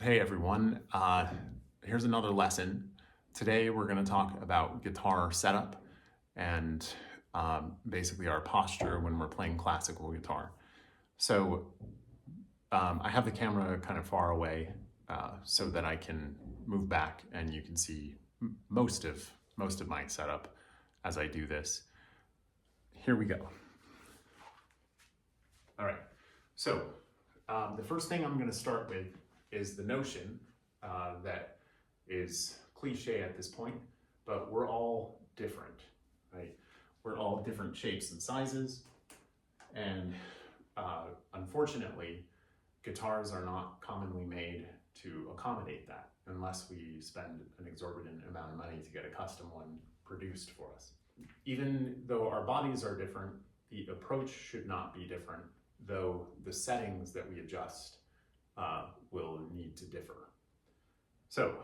Hey everyone, here's another lesson. Today we're going to talk about guitar setup and basically our posture when we're playing classical guitar. So I have the camera kind of far away so that I can move back and you can see most of my setup as I do this. Here we go. All right, so the first thing I'm going to start with is the notion that is cliche at this point, but we're all different, right? We're all different shapes and sizes, and unfortunately, guitars are not commonly made to accommodate that unless we spend an exorbitant amount of money to get a custom one produced for us. Even though our bodies are different, the approach should not be different, though the settings that we adjust will need to differ. So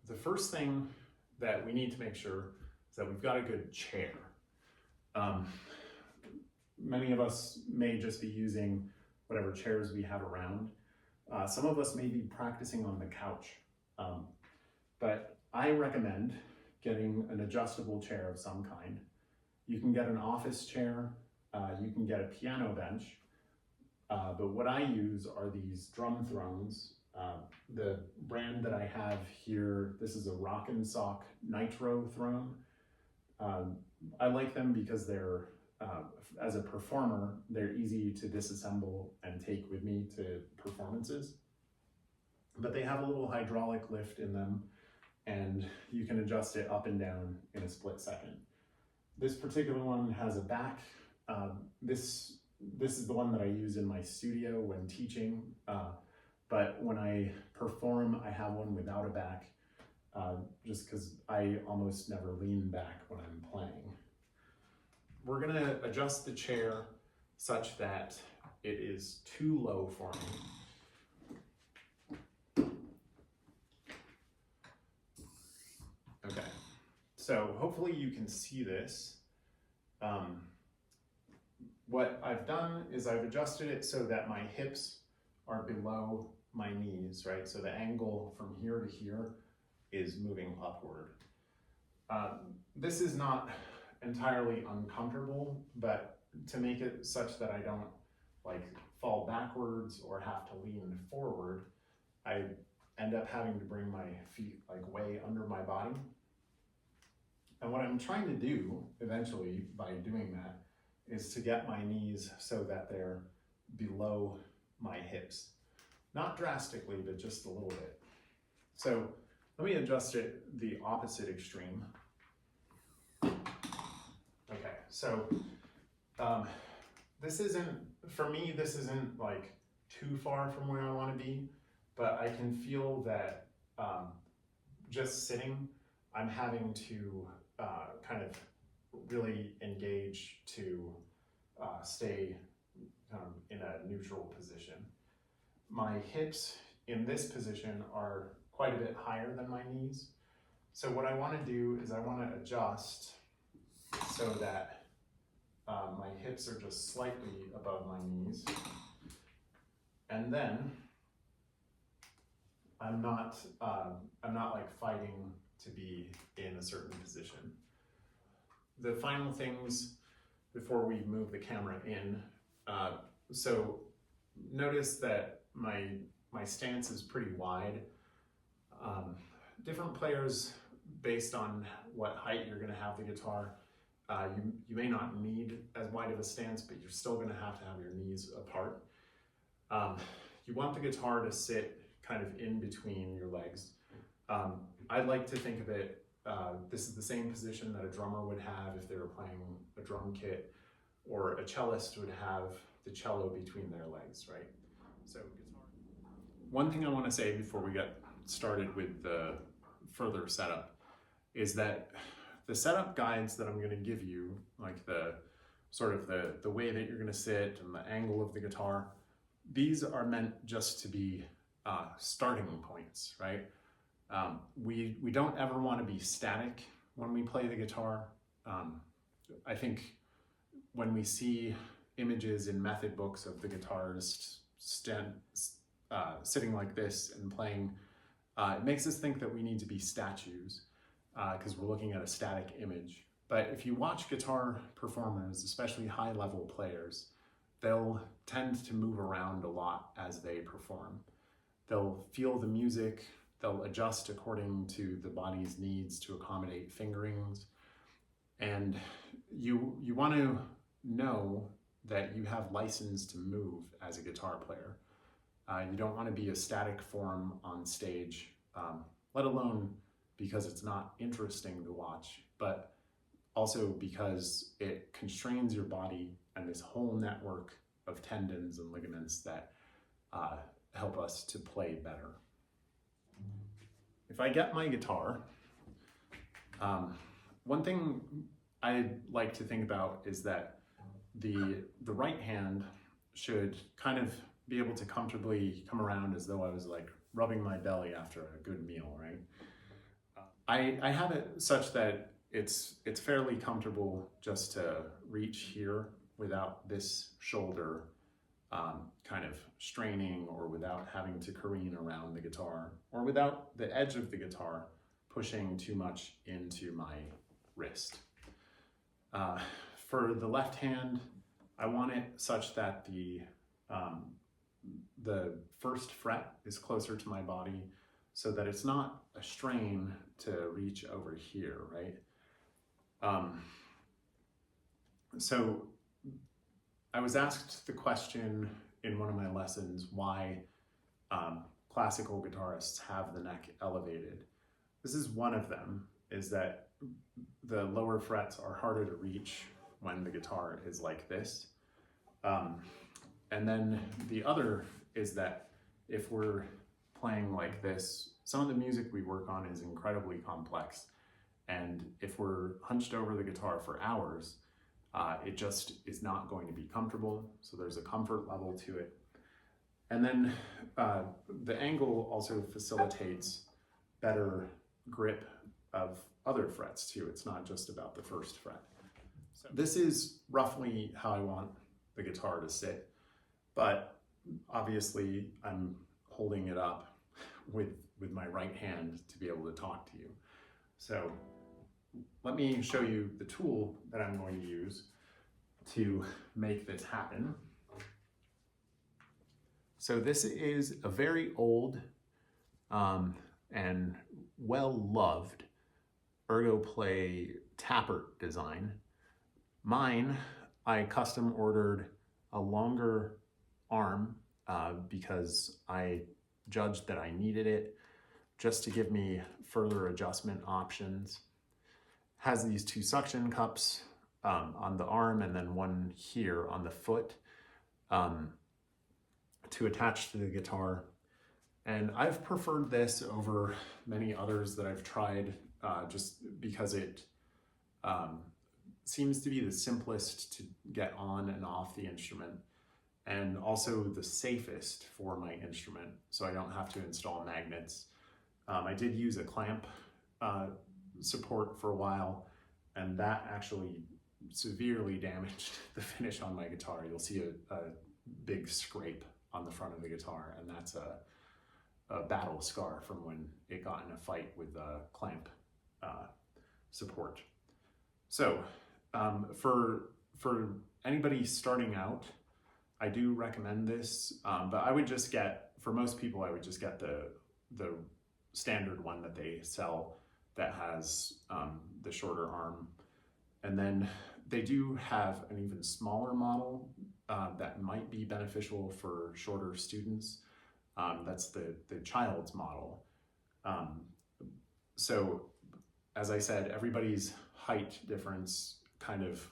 the first thing that we need to make sure is that we've got a good chair. Many of us may just be using whatever chairs we have around. Some of us may be practicing on the couch, but I recommend getting an adjustable chair of some kind. You can get an office chair, you can get a piano bench, but what I use are these drum thrones. The brand that I have here, this is a Rock and Sock Nitro throne. I like them because they're, as a performer, they're easy to disassemble and take with me to performances. But they have a little hydraulic lift in them, and you can adjust it up and down in a split second. This particular one has a back. This is the one that I use in my studio when teaching, but when I perform, I have one without a back, just because I almost never lean back when I'm playing. We're gonna adjust the chair such that it is too low for me. Okay, so hopefully you can see this. What I've done is I've adjusted it so that my hips are below my knees, right? So the angle from here to here is moving upward. This is not entirely uncomfortable, but to make it such that I don't like fall backwards or have to lean forward, I end up having to bring my feet like way under my body. And what I'm trying to do eventually by doing that is to get my knees so that they're below my hips. Not drastically, but just a little bit. So let me adjust it the opposite extreme. Okay, so this isn't, for me, this isn't like too far from where I want to be, but I can feel that just sitting, I'm having to kind of really engage to stay in a neutral position. My hips in this position are quite a bit higher than my knees. So what I want to do is I want to adjust so that my hips are just slightly above my knees. And then I'm not like fighting to be in a certain position. The final things before we move the camera in, so notice that my stance is pretty wide. Different players, based on what height you're going to have the guitar, you may not need as wide of a stance, but you're still going to have your knees apart. You want the guitar to sit kind of in between your legs. I like to think of it, this is the same position that a drummer would have if they were playing a drum kit, or a cellist would have the cello between their legs, right? So guitar. One thing I want to say before we get started with the further setup is that the setup guides that I'm going to give you, like the sort of the way that you're going to sit and the angle of the guitar, these are meant just to be starting points, right? We don't ever want to be static when we play the guitar. I think when we see images in method books of the guitarist sitting like this and playing It makes us think that we need to be statues because we're looking at a static image. But if you watch guitar performers, especially high-level players, they'll tend to move around a lot as they perform. They'll feel the music, they'll adjust according to the body's needs to accommodate fingerings. And you want to know that you have license to move as a guitar player. You don't want to be a static form on stage, let alone because it's not interesting to watch, but also because it constrains your body and this whole network of tendons and ligaments that help us to play better. If I get my guitar, one thing I like to think about is that the right hand should kind of be able to comfortably come around as though I was like rubbing my belly after a good meal, right? I have it such that it's fairly comfortable just to reach here without this shoulder kind of straining, or without having to careen around the guitar, or without the edge of the guitar pushing too much into my wrist. For the left hand, I want it such that the first fret is closer to my body so that it's not a strain to reach over here, right? So I was asked the question in one of my lessons why classical guitarists have the neck elevated. This is one of them, is that the lower frets are harder to reach when the guitar is like this. And then the other is that if we're playing like this, some of the music we work on is incredibly complex. And if we're hunched over the guitar for hours, it just is not going to be comfortable. So there's a comfort level to it. And then the angle also facilitates better grip of other frets too. It's not just about the first fret. So this is roughly how I want the guitar to sit, but obviously I'm holding it up with my right hand to be able to talk to you. So let me show you the tool that I'm going to use to make this happen. So this is a very old and well-loved ErgoPlay Tappert design. Mine, I custom ordered a longer arm because I judged that I needed it just to give me further adjustment options. Has these two suction cups on the arm and then one here on the foot to attach to the guitar. And I've preferred this over many others that I've tried just because it seems to be the simplest to get on and off the instrument, and also the safest for my instrument, so I don't have to install magnets. I did use a clamp support for a while, and that actually severely damaged the finish on my guitar. You'll see a big scrape on the front of the guitar, and that's a battle scar from when it got in a fight with a clamp support. So for anybody starting out, I do recommend this, but I would just get, for most people, I would just get the standard one that they sell that has the shorter arm. And then they do have an even smaller model that might be beneficial for shorter students. That's the child's model. So as I said, everybody's height difference kind of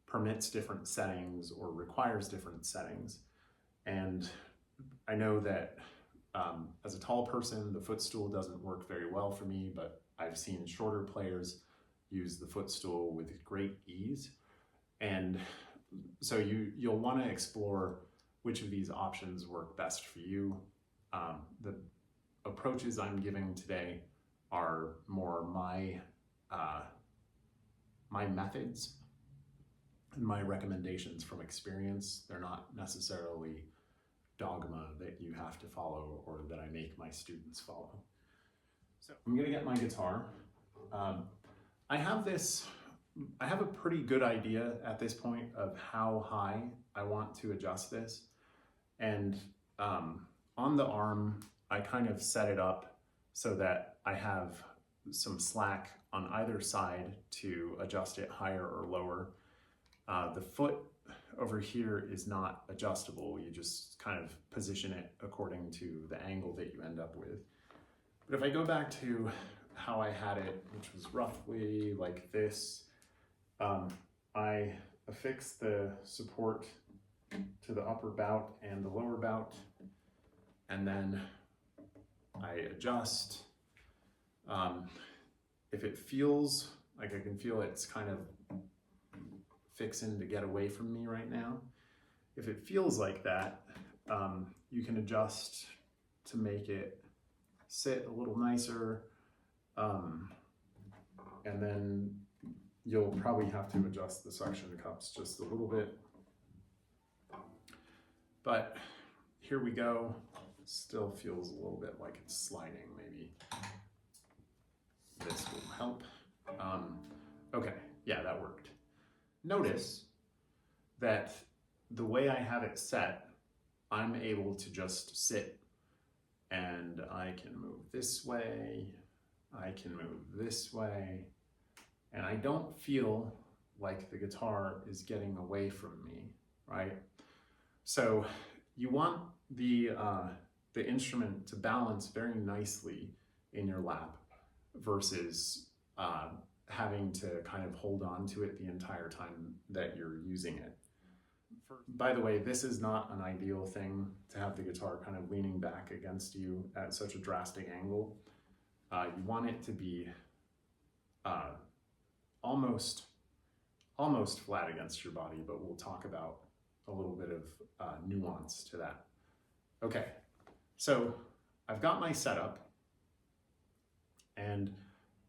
permits different settings or requires different settings. And I know that as a tall person, the footstool doesn't work very well for me, but I've seen shorter players use the footstool with great ease. And so you'll want to explore which of these options work best for you. The approaches I'm giving today are more my methods and my recommendations from experience. They're not necessarily dogma that you have to follow or that I make my students follow. So I'm gonna get my guitar. I have a pretty good idea at this point of how high I want to adjust this. And on the arm, I kind of set it up so that I have some slack on either side to adjust it higher or lower. The foot over here is not adjustable. You just kind of position it according to the angle that you end up with. But if I go back to how I had it, which was roughly like this, I affix the support to the upper bout and the lower bout, and then I adjust. If it feels like I can feel it's kind of fixing to get away from me right now, if it feels like that, you can adjust to make it sit a little nicer, and then you'll probably have to adjust the suction cups just a little bit. But here we go. Still feels a little bit like it's sliding. Maybe this will help. Okay, yeah, that worked. Notice that the way I have it set, I'm able to just sit, and I can move this way, I can move this way, and I don't feel like the guitar is getting away from me, right? So you want the instrument to balance very nicely in your lap versus having to kind of hold on to it the entire time that you're using it. By the way, this is not an ideal thing to have the guitar kind of leaning back against you at such a drastic angle. You want it to be almost flat against your body, but we'll talk about a little bit of nuance to that. Okay, so I've got my setup, and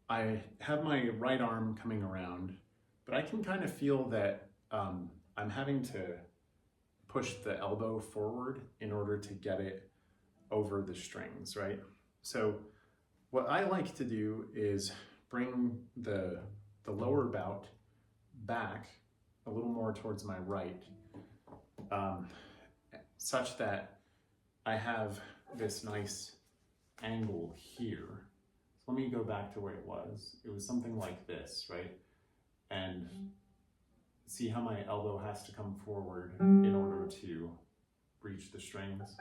I have my right arm coming around, but I can kind of feel that I'm having to push the elbow forward in order to get it over the strings, right? So what I like to do is bring the lower bout back a little more towards my right, such that I have this nice angle here. So let me go back to where it was. It was something like this, right? And see how my elbow has to come forward in order to reach the strings.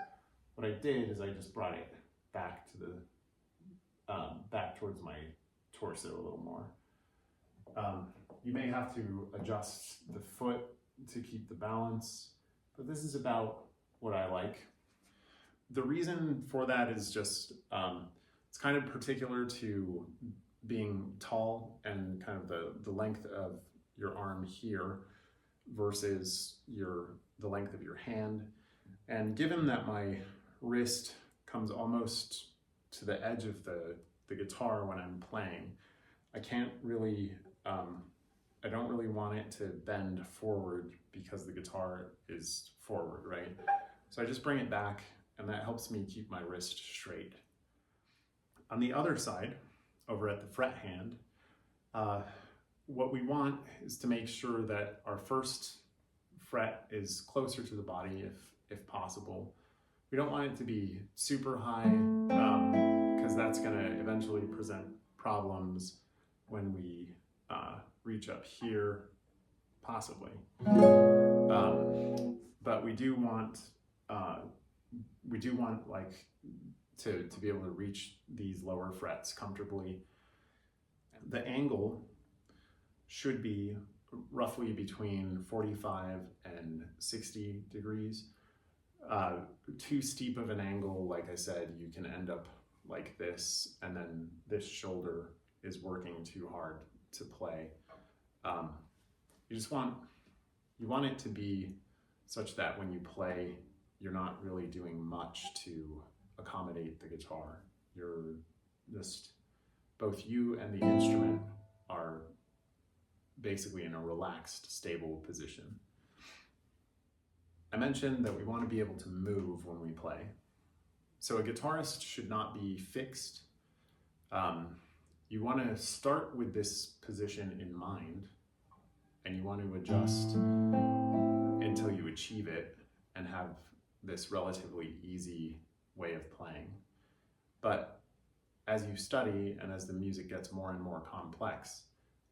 What I did is I just brought it back to the back towards my torso a little more. You may have to adjust the foot to keep the balance, but this is about what I like. The reason for that is just it's kind of particular to being tall and kind of the length of your arm here versus the length of your hand. And given that my wrist comes almost to the edge of the guitar when I'm playing, I can't really, I don't really want it to bend forward because the guitar is forward, right? So I just bring it back, and that helps me keep my wrist straight. On the other side, over at the fret hand, what we want is to make sure that our first fret is closer to the body if possible. We don't want it to be super high because that's going to eventually present problems when we reach up here, possibly. But we do want like to be able to reach these lower frets comfortably. The angle should be roughly between 45 and 60 degrees. Too steep of an angle, like I said, you can end up like this, and then this shoulder is working too hard to play. You want it to be such that when you play, you're not really doing much to accommodate the guitar. You're just, both you and the instrument are basically in a relaxed, stable position. I mentioned that we want to be able to move when we play. So a guitarist should not be fixed. You want to start with this position in mind, and you want to adjust until you achieve it and have this relatively easy way of playing. But as you study and as the music gets more and more complex,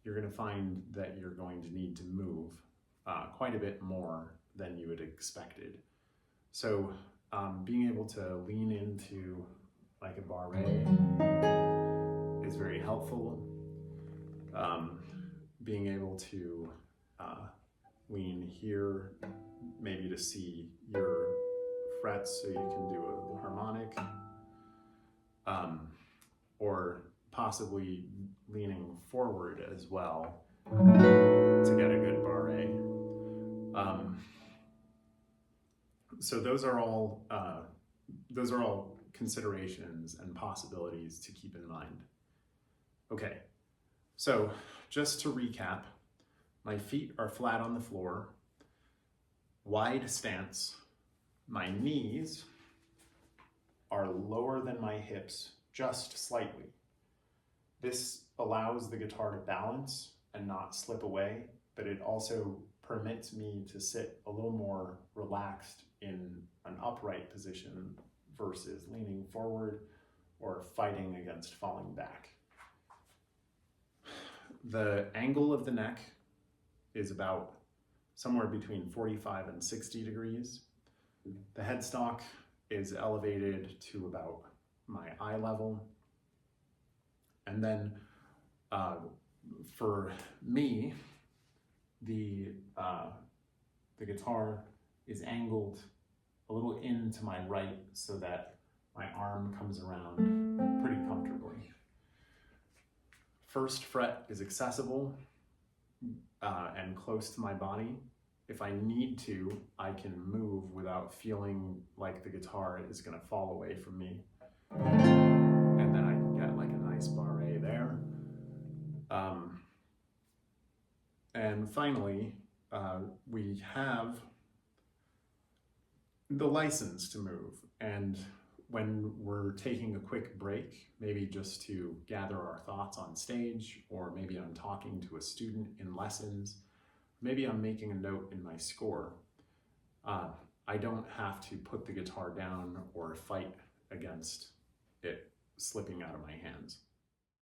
you're going to find that you're going to need to move quite a bit more than you had expected. So being able to lean into like a barre is very helpful. Being able to lean here, maybe to see your frets so you can do a harmonic, or possibly leaning forward as well to get a good barre. So those are all considerations and possibilities to keep in mind. Okay, so just to recap, my feet are flat on the floor, wide stance. My knees are lower than my hips, just slightly. This allows the guitar to balance and not slip away, but it also permits me to sit a little more relaxed in an upright position versus leaning forward or fighting against falling back. The angle of the neck is about somewhere between 45 and 60 degrees. The headstock is elevated to about my eye level. And then for me, the guitar is angled a little into my right so that my arm comes around pretty comfortably. First fret is accessible and close to my body. If I need to, I can move without feeling like the guitar is going to fall away from me. And then I can get like a nice barre there. And finally, we have the license to move. And when we're taking a quick break, maybe just to gather our thoughts on stage, or maybe I'm talking to a student in lessons, maybe I'm making a note in my score, I don't have to put the guitar down or fight against it slipping out of my hands.